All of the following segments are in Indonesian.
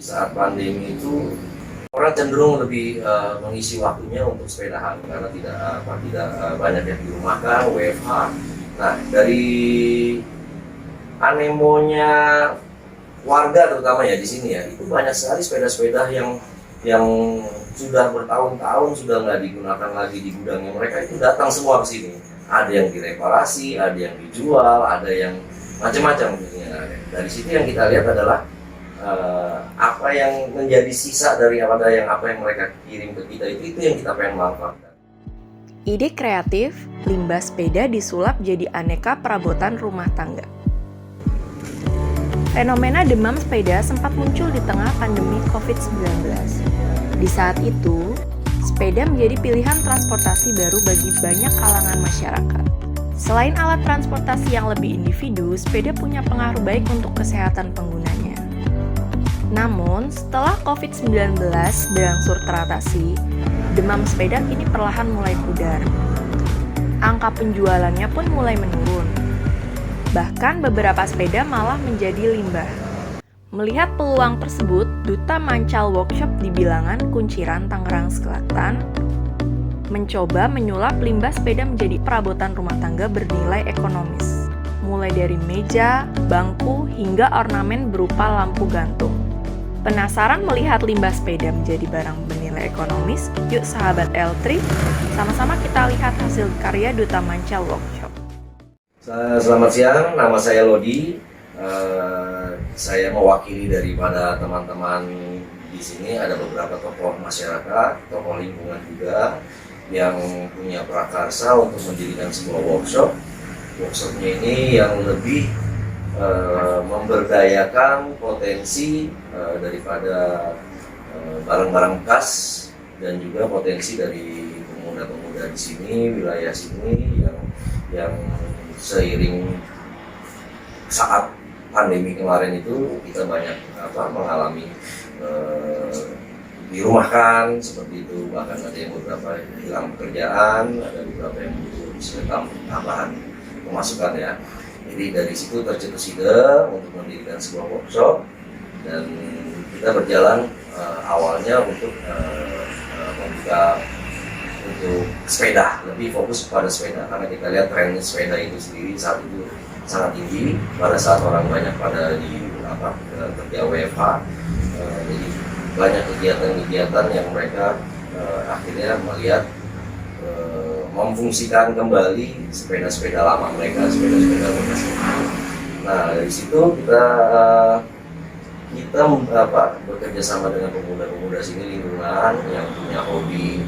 di saat pandemi itu orang cenderung lebih mengisi waktunya untuk sepedahan karena tidak banyak yang dirumahkan, WFH. Nah, dari anemonya warga terutama ya di sini ya, itu banyak sekali sepeda-sepeda yang sudah bertahun-tahun sudah nggak digunakan lagi di gudangnya mereka, itu datang semua ke sini. Ada yang direparasi, ada yang dijual, ada yang macam-macam. Nah, dari situ yang kita lihat adalah apa yang menjadi sisa dari apa yang mereka kirim ke kita itu yang kita pengen manfaatkan. Ide kreatif, limbah sepeda disulap jadi aneka perabotan rumah tangga. Fenomena demam sepeda sempat muncul di tengah pandemi COVID-19. Di saat itu, sepeda menjadi pilihan transportasi baru bagi banyak kalangan masyarakat. Selain alat transportasi yang lebih individu, sepeda punya pengaruh baik untuk kesehatan penggunanya. Namun, setelah COVID-19 berangsur teratasi, demam sepeda kini perlahan mulai pudar. Angka penjualannya pun mulai menurun. Bahkan beberapa sepeda malah menjadi limbah. Melihat peluang tersebut, Duta Mancal Workshop di Bilangan, Kunciran, Tangerang Selatan mencoba menyulap limbah sepeda menjadi perabotan rumah tangga bernilai ekonomis, mulai dari meja, bangku, hingga ornamen berupa lampu gantung. Penasaran melihat limbah sepeda menjadi barang bernilai ekonomis? Yuk sahabat L3, sama-sama kita lihat hasil karya Duta Mancal Workshop. Selamat siang, nama saya Lodi. Saya mewakili daripada teman-teman di sini, ada beberapa tokoh masyarakat, tokoh lingkungan juga yang punya prakarsa untuk mendirikan sebuah workshop. Workshopnya ini yang lebih memberdayakan potensi daripada barang-barang bekas dan juga potensi dari pemuda-pemuda di sini, wilayah sini yang seiring saat pandemi kemarin itu kita banyak mengalami dirumahkan seperti itu, bahkan ada yang beberapa hilang pekerjaan, ada beberapa yang butuh tambahan pemasukan ya. Jadi dari situ tercetus ide untuk mendirikan sebuah workshop dan kita berjalan awalnya untuk membuka untuk sepeda, lebih fokus kepada sepeda karena kita lihat tren sepeda itu sendiri saat itu sangat tinggi pada saat orang banyak pada kerja WFH. Jadi banyak kegiatan-kegiatan yang mereka akhirnya melihat memfungsikan kembali sepeda-sepeda lama mereka, sepeda-sepeda bekas. Nah dari situ kita bekerja sama dengan pemuda-pemuda sini lingkungan yang punya hobi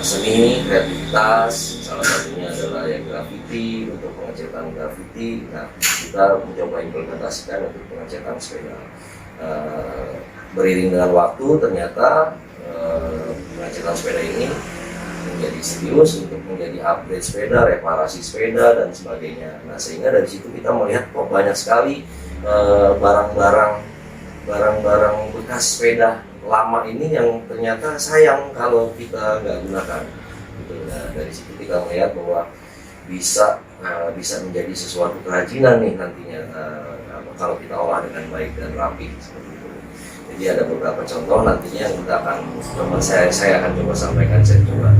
seni, kreativitas, salah satunya adalah yang graffiti, untuk pengecetan graffiti. Nah, kita mencoba implementasikan untuk pengecetan sepeda. Beriring dengan waktu, ternyata pengecetan sepeda ini menjadi serius untuk menjadi upgrade sepeda, reparasi sepeda, dan sebagainya. Nah, sehingga dari situ kita melihat kok banyak sekali barang-barang bekas sepeda lama ini yang ternyata sayang kalau kita nggak gunakan. Nah, dari situ kita melihat bahwa bisa menjadi sesuatu kerajinan nih nantinya kalau kita olah dengan baik dan rapi seperti itu. Jadi ada beberapa contoh nantinya yang kita akan coba saya akan coba sampaikan, saya coba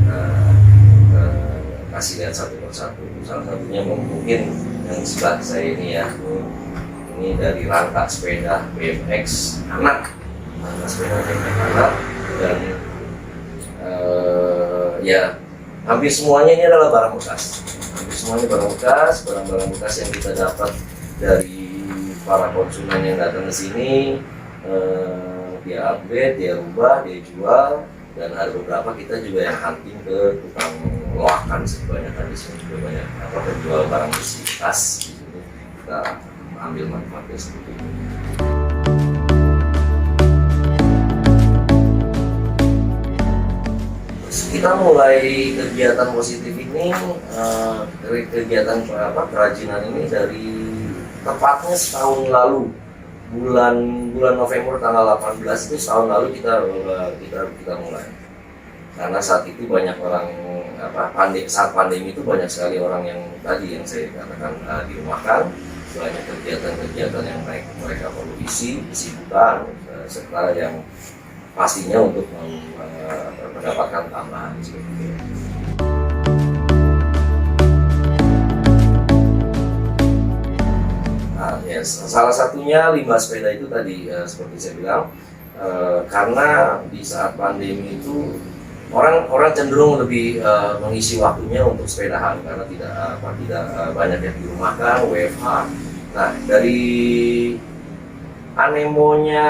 kasih lihat satu persatu. Salah satunya mungkin yang sebelah saya ini ya, ini dari rangka sepeda BMX anak. Sepeda anak dan ya hampir semuanya ini adalah barang bekas. Hampir semuanya barang-barang bekas yang kita dapat dari para konsumen yang datang ke sini. Dia upgrade, dia rubah, dia jual, dan ada beberapa kita juga yang hunting ke tukang loakan sebanyak di sini juga banyak penjual barang bekas. Kita ambil manfaatnya seperti itu. Kita mulai kegiatan positif ini, kegiatan kerajinan ini dari tepatnya setahun lalu, bulan November tanggal 18 itu setahun lalu kita mulai. Karena saat itu banyak orang saat pandemi itu banyak sekali orang yang tadi yang saya katakan dirumahkan, banyak kegiatan-kegiatan yang mereka perlu isi, kesibukan serta yang pastinya untuk mendapatkan tambahan seperti itu. Nah, yes. Salah satunya limbah sepeda itu tadi seperti saya bilang, karena di saat pandemi itu orang cenderung lebih mengisi waktunya untuk sepedahan karena tidak banyak yang dirumahkan, WFH. Nah, dari anemonya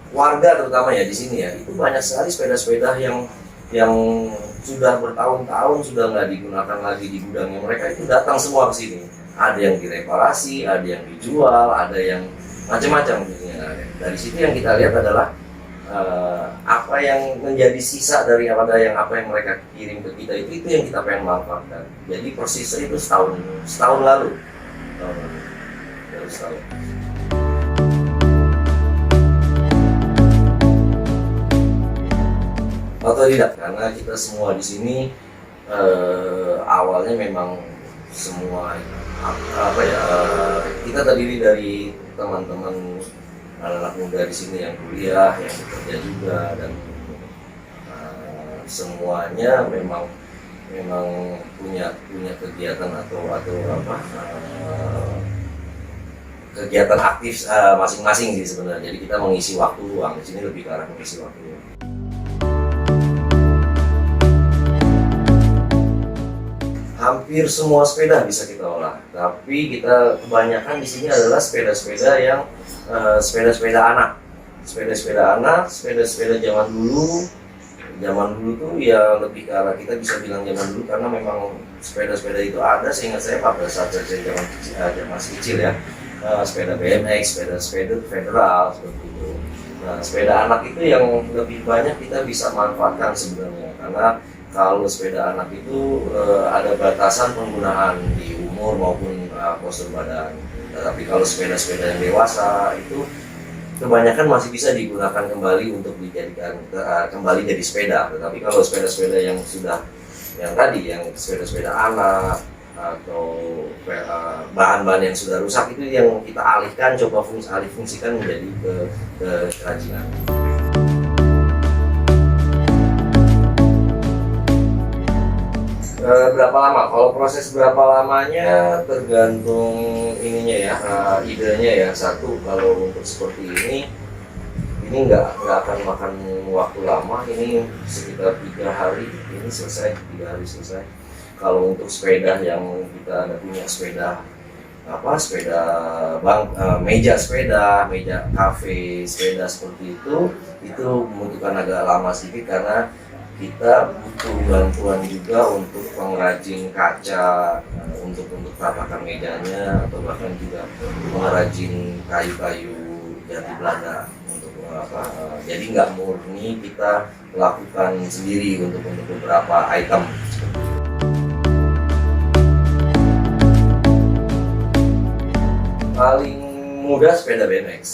warga terutama ya di sini ya, itu banyak sekali sepeda-sepeda yang sudah bertahun-tahun sudah nggak digunakan lagi di gudangnya mereka, itu datang semua ke sini. Ada yang direparasi, ada yang dijual, ada yang macam-macam. Nah, dari situ yang kita lihat adalah apa yang menjadi sisa dari apa yang mereka kirim ke kita itu yang kita pengen manfaatkan. Jadi persis itu setahun lalu. Baru setahun. Otodidak, karena kita semua di sini awalnya memang semua kita terdiri dari teman-teman anak-anak muda di sini yang kuliah, yang bekerja juga, dan semuanya memang punya kegiatan atau kegiatan aktif masing-masing sih sebenarnya. Jadi kita mengisi waktu luang di sini, lebih ke arah mengisi waktu luang. Hampir semua sepeda bisa kita olah, tapi kita kebanyakan di sini adalah sepeda-sepeda yang sepeda-sepeda anak, sepeda-sepeda zaman dulu tuh ya lebih ke arah kita bisa bilang zaman dulu karena memang sepeda-sepeda itu ada seingat saya pada saat saya masih kecil ya, sepeda BMX, sepeda federal seperti itu. Nah, sepeda anak itu yang lebih banyak kita bisa manfaatkan sebenarnya, karena kalau sepeda anak itu ada batasan penggunaan di umur maupun postur badan. Tapi kalau sepeda-sepeda yang dewasa itu kebanyakan masih bisa digunakan kembali untuk dijadikan kembali jadi sepeda. Tetapi kalau sepeda-sepeda yang sepeda-sepeda anak atau bahan-bahan yang sudah rusak itu yang kita alihkan, coba fungsikan menjadi ke kerajinan. Berapa lama? Kalau proses berapa lamanya tergantung ininya ya, idenya ya. Satu, kalau untuk seperti ini nggak akan makan waktu lama. Ini sekitar 3 hari ini selesai, 3 hari selesai. Kalau untuk sepeda yang kita ada punya sepeda meja sepeda, meja kafe, sepeda seperti itu membutuhkan agak lama sedikit karena kita butuh bantuan juga untuk pengrajin kaca, untuk tatakan mejanya, atau bahkan juga pengrajin kayu-kayu jati Belanda untuk jadi nggak murni kita lakukan sendiri untuk beberapa item. Paling mudah sepeda BMX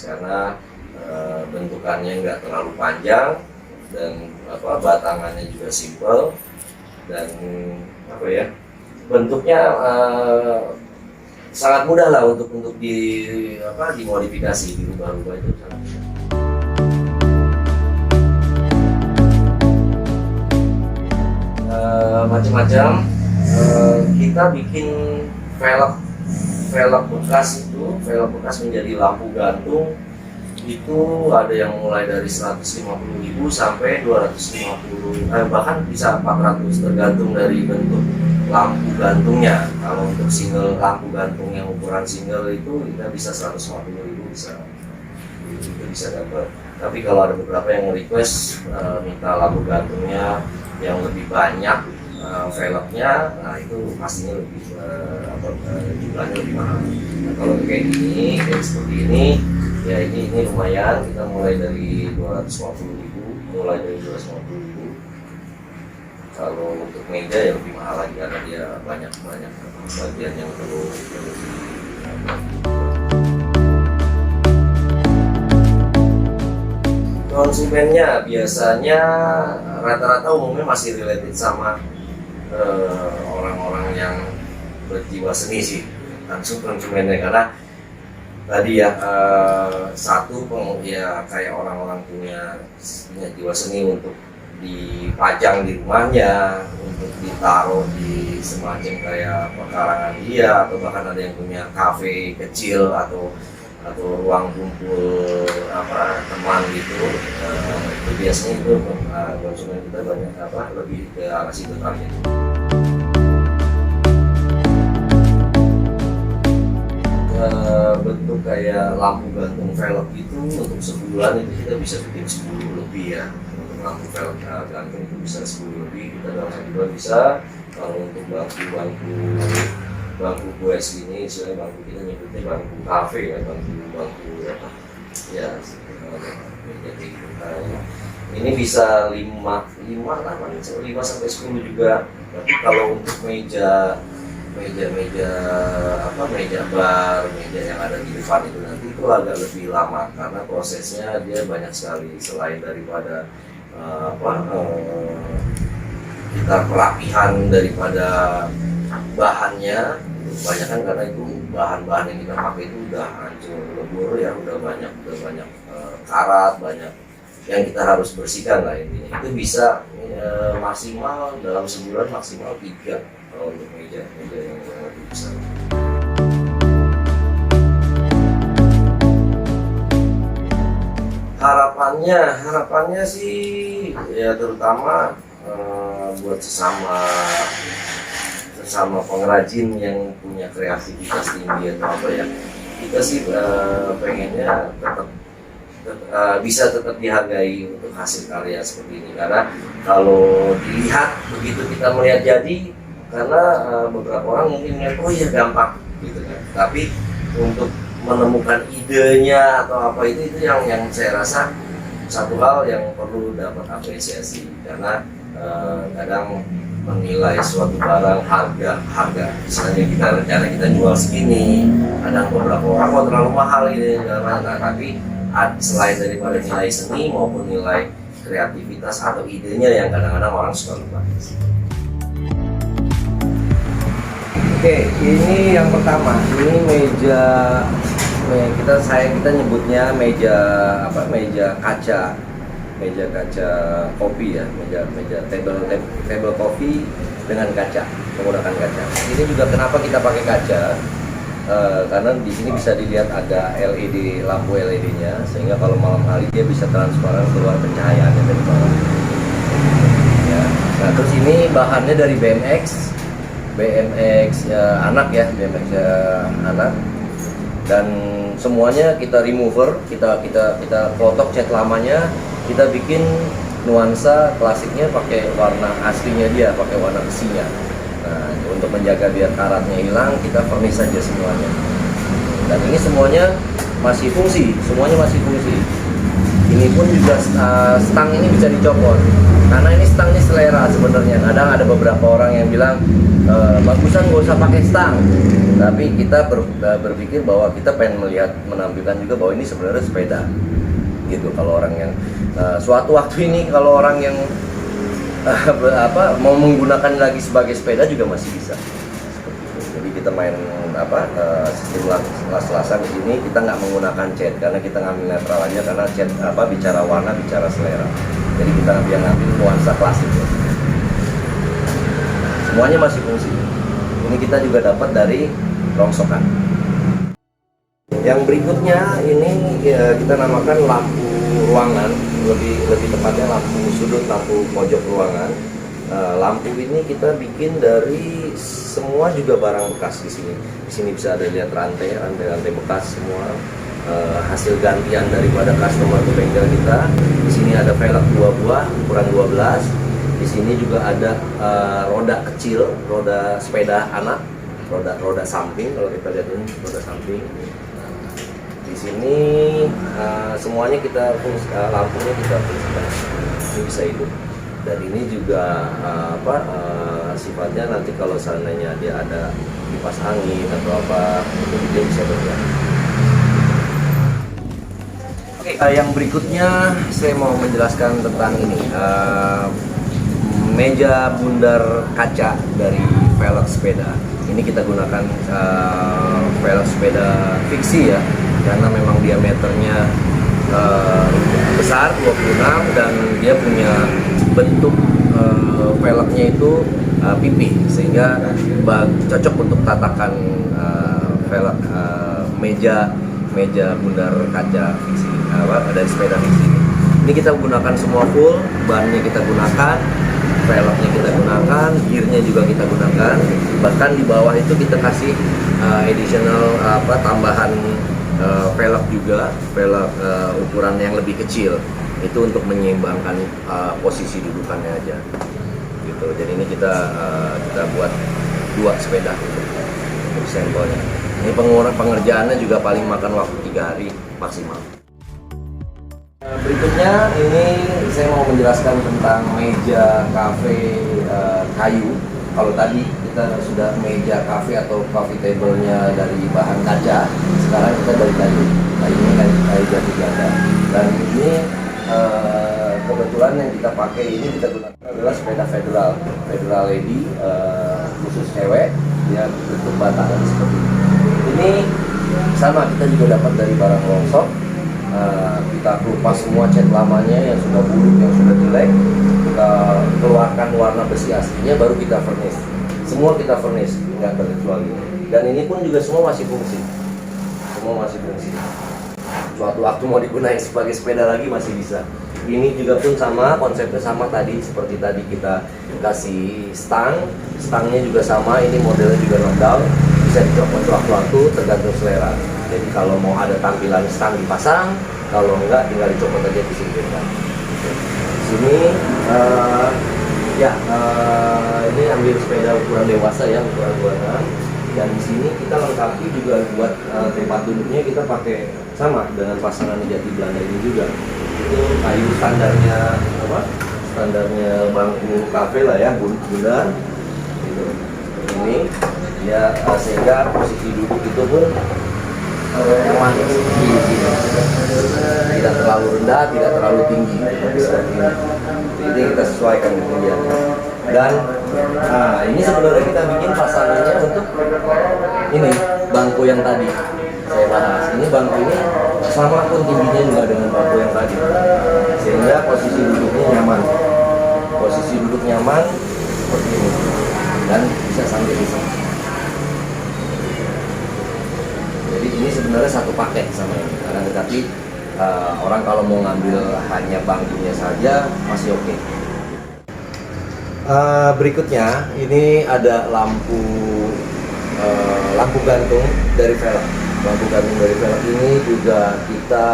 karena bentukannya nggak terlalu panjang dan batangannya juga simpel dan bentuknya sangat mudah lah untuk dimodifikasi, dirubah-rubah itu sangat mudah. Macam-macam kita bikin velg bekas menjadi lampu gantung. Itu ada yang mulai dari 150.000 sampai 250, bahkan bisa 400 tergantung dari bentuk lampu gantungnya. Kalau untuk single lampu gantung yang ukuran single itu kita bisa 150.000 bisa dapat. Tapi kalau ada beberapa yang request minta lampu gantungnya yang lebih banyak velgnya, nah itu pastinya lebih jumlahnya lebih mahal. Nah, kalau kayak seperti ini ya ini lumayan, kita mulai dari 250.000. Kalau untuk meja ya lebih mahal lagi karena dia banyak bagian yang perlu konsumennya biasanya rata-rata umumnya masih related sama orang-orang yang berjiwa seni sih, langsung konsumennya, karena tadi ya, satu ya kayak orang-orang punya jiwa seni untuk dipajang di rumahnya, untuk ditaruh di semacam kayak pekarangan dia, atau bahkan ada yang punya kafe kecil atau ruang kumpul teman gitu. Itu biasanya itu konsumen kita banyak lebih ke arah situ target. Bentuk kayak lampu gantung velg itu untuk sebulan itu kita bisa bikin 10 lebih ya. Untuk lampu velg gantung itu bisa 10 lebih, kita dalam 1 bulan bisa. Kalau untuk bangku kues ini, istilahnya bangku kita nyebutnya bangku kafe ya, bangku ya, jadi ini bisa 5 sampai 10 juga. Tapi kalau untuk meja bar, meja yang ada di depan itu nanti itu agak lebih lama karena prosesnya dia banyak sekali. Selain daripada kita perapihan daripada bahannya, kebanyakan karena itu bahan-bahan yang kita pakai itu udah hancur lebur ya, udah banyak karat, banyak yang kita harus bersihkan lah intinya. Itu bisa maksimal dalam sebulan maksimal 3 kalau untuk meja yang lebih besar. Harapannya sih ya terutama buat sesama pengrajin yang punya kreativitas tinggi atau apa ya, kita sih pengennya tetap bisa tetap dihargai untuk hasil karya seperti ini. Karena kalau dilihat begitu kita melihat jadi, karena beberapa orang mungkin melihat oh ya gampang gitu kan, tapi untuk menemukan idenya atau apa itu yang saya rasa satu hal yang perlu dapat apresiasi. Karena kadang menilai suatu barang harga misalnya kita rencana kita jual segini, kadang beberapa orang terlalu mahal ini tapi selain daripada nilai seni maupun nilai kreativitas atau idenya yang kadang-kadang orang suka lupa. Oke, ini yang pertama, ini meja kita nyebutnya meja kaca kopi ya, meja table kopi dengan kaca, menggunakan kaca. Ini juga kenapa kita pakai kaca, karena di sini bisa dilihat ada lampu LED-nya, sehingga kalau malam hari dia bisa transparan keluar pencahayaannya dari bawah. Ya. Nah terus ini bahannya dari BMX anak ya, BMX anak, dan semuanya kita remover, kita kotok cat lamanya, kita bikin nuansa klasiknya pakai warna aslinya dia, pakai warna besinya. Nah, untuk menjaga biar karatnya hilang, kita furnish saja semuanya. Dan ini semuanya masih fungsi. Ini pun juga stang ini bisa dicopot. Karena ini stang ini selera sebenarnya. Kadang ada beberapa orang yang bilang bagusan nggak usah pakai stang. Tapi kita berpikir bahwa kita pengen menampilkan juga bahwa ini sebenarnya sepeda. Gitu kalau orang yang suatu waktu ini kalau orang yang mau menggunakan lagi sebagai sepeda juga masih bisa. Jadi kita main sistem las-lasan di sini, kita nggak menggunakan cat karena kita ngambil netral aja, karena cat bicara warna, bicara selera. Jadi kita ngambil nuansa klasik ya. Semuanya masih fungsi. Ini kita juga dapat dari rongsokan. Yang berikutnya ini ya, kita namakan lampu ruangan, lebih tepatnya lampu sudut, lampu pojok ruangan. Lampu ini kita bikin dari semua juga barang bekas di sini. Di sini bisa ada lihat rantai bekas semua, hasil gantian daripada customer ke bengkel kita. Di sini ada velg 2 buah ukuran 12. Di sini juga ada roda kecil, roda sepeda anak, roda samping. Kalau kita lihat ini roda samping. Di sini semuanya lampunya kita fungsikan. Ini bisa hidup. Dan ini juga sifatnya nanti kalau seandainya dia ada kipas angin atau apa, itu dia bisa bergerak. Oke, yang berikutnya saya mau menjelaskan tentang ini, meja bundar kaca dari velg sepeda. Ini kita gunakan velg sepeda fiksi ya, karena memang diameternya besar 26 dan dia punya bentuk velgnya itu pipih, sehingga cocok untuk tatakan velg meja bundar kaca fiksi dari sepeda fiksi ini. Ini kita gunakan semua full, bannya kita gunakan, velgnya kita gunakan, gearnya juga kita gunakan. Bahkan di bawah itu kita kasih additional tambahan velg juga, velg ukuran yang lebih kecil. Itu untuk menyeimbangkan posisi dudukannya aja. Gitu. Jadi ini kita buat 2 sepeda untuk sampelnya. Ini pengerjaannya juga paling makan waktu 3 hari maksimal. Berikutnya ini saya mau menjelaskan tentang meja kafe kayu. Kalau tadi kita sudah meja kafe atau coffee table-nya dari bahan kaca, sekarang kita dari kayu. Kayunya kayu jati ganda. Dan ini kebetulan yang kita pakai ini kita gunakan adalah sepeda Federal Lady khusus cewek, dia bentuk batangan seperti ini. Ini sama, kita juga dapat dari barang longsor. Kita kelupas semua cat lamanya yang sudah buruk, yang sudah jelek, kita keluarkan warna besi aslinya, baru kita furnish. Semua kita furnish, nggak terkecuali. Dan ini pun juga semua masih fungsi. Suatu waktu mau digunakan sebagai sepeda lagi masih bisa. Ini juga pun sama, konsepnya sama tadi, seperti tadi kita kasih stangnya juga sama, ini modelnya juga knockdown, bisa dicopot waktu-waktu tergantung selera. Jadi kalau mau ada tampilan stang dipasang, kalau enggak tinggal dicopot aja disingkirkan. Sini ini ambil sepeda ukuran dewasa ya, ukuran 26. Dan di sini kita lengkapi juga buat tempat duduknya, kita pakai sama dengan pasangan jati Belanda ini juga. Itu kayu standarnya standarnya bangku kafe lah ya, bundar gitu. Ini ya sehingga posisi duduk itu pun nyaman seperti ini, tidak terlalu rendah, tidak terlalu tinggi seperti ini. Jadi kita sesuaikan ketinggiannya. Dan ini sebenarnya kita bikin pasangannya untuk ini bangku yang tadi saya bahas. Ini bangku ini sama pun tingginya juga dengan bangku yang tadi, sehingga posisi duduknya nyaman. Posisi duduk nyaman seperti ini dan bisa sambil bisa. Jadi ini sebenarnya satu paket sama ini. Karena tetapi orang kalau mau ngambil hanya bangkunya saja masih oke. Berikutnya ini ada lampu gantung dari velg. Lampu gantung dari velg ini juga kita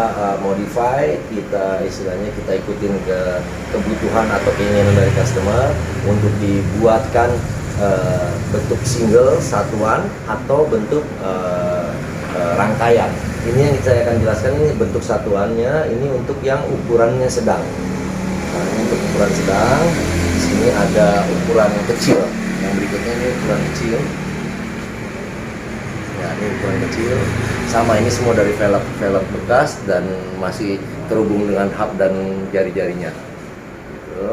modify, kita istilahnya kita ikutin ke kebutuhan atau keinginan dari customer untuk dibuatkan bentuk single satuan atau bentuk rangkaian. Ini yang saya akan jelaskan, ini bentuk satuannya, ini untuk yang ukurannya sedang. Nah, ini untuk ukuran sedang. Di sini ada ukuran yang kecil. Yang berikutnya ini ukuran kecil. Ya, ini ukuran kecil. Sama, ini semua dari velg bekas dan masih terhubung dengan hub dan jari-jarinya. Gitu.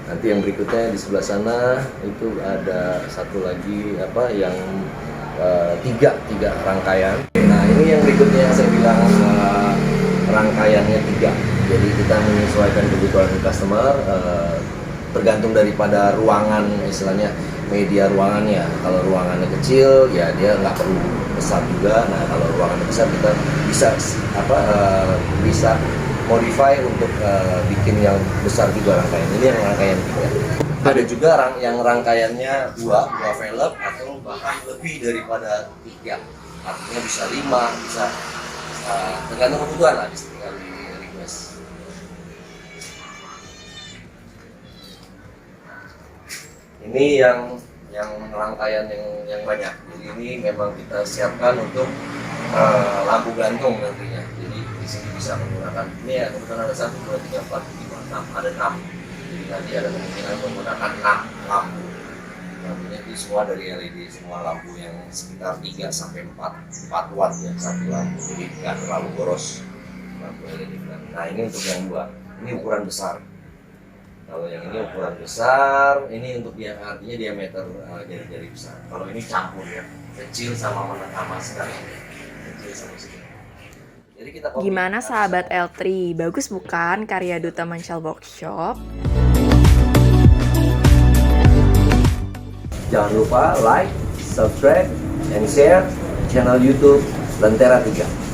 Nanti yang berikutnya di sebelah sana itu ada satu lagi yang tiga rangkaian. Nah, ini yang berikutnya yang saya bilang rangkaiannya 3. Jadi kita menyesuaikan kebutuhan customer tergantung daripada ruangan, istilahnya media ruangannya. Kalau ruangannya kecil ya dia nggak perlu besar juga. Nah, kalau ruangannya besar kita bisa modify untuk bikin yang besar juga rangkaian. Ini yang rangkaian 3. Ada juga yang rangkaiannya dua velg atau bahkan lebih daripada 3. Artinya bisa 5, bisa tergantung kebutuhan lah, tinggal di request. Ini yang rangkaian yang banyak. Jadi ini memang kita siapkan untuk lampu gantung nantinya. Jadi di sini bisa menggunakan ini ya, kebetulan ada 1, 2, 3, 4, 5, 6, ada 6. Jadi nanti ada kemungkinan menggunakan 6 lampu. Lampunya itu semua dari LED, semua lampu yang sekitar 3 sampai 4 watt ya satu lampu. Jadi nggak terlalu boros lampu LED. Nah, ini untuk yang 2. Ini ukuran besar. Kalau yang ini ukuran besar, ini untuk yang artinya diameter jari-jari besar. Kalau ini campur ya, kecil sama menengah sekali. Kecil sama segini. Jadi kita Gimana sahabat L3? Bagus bukan karya Duta Mansyal Workshop? Jangan lupa like, subscribe, and share channel YouTube Lentera 3.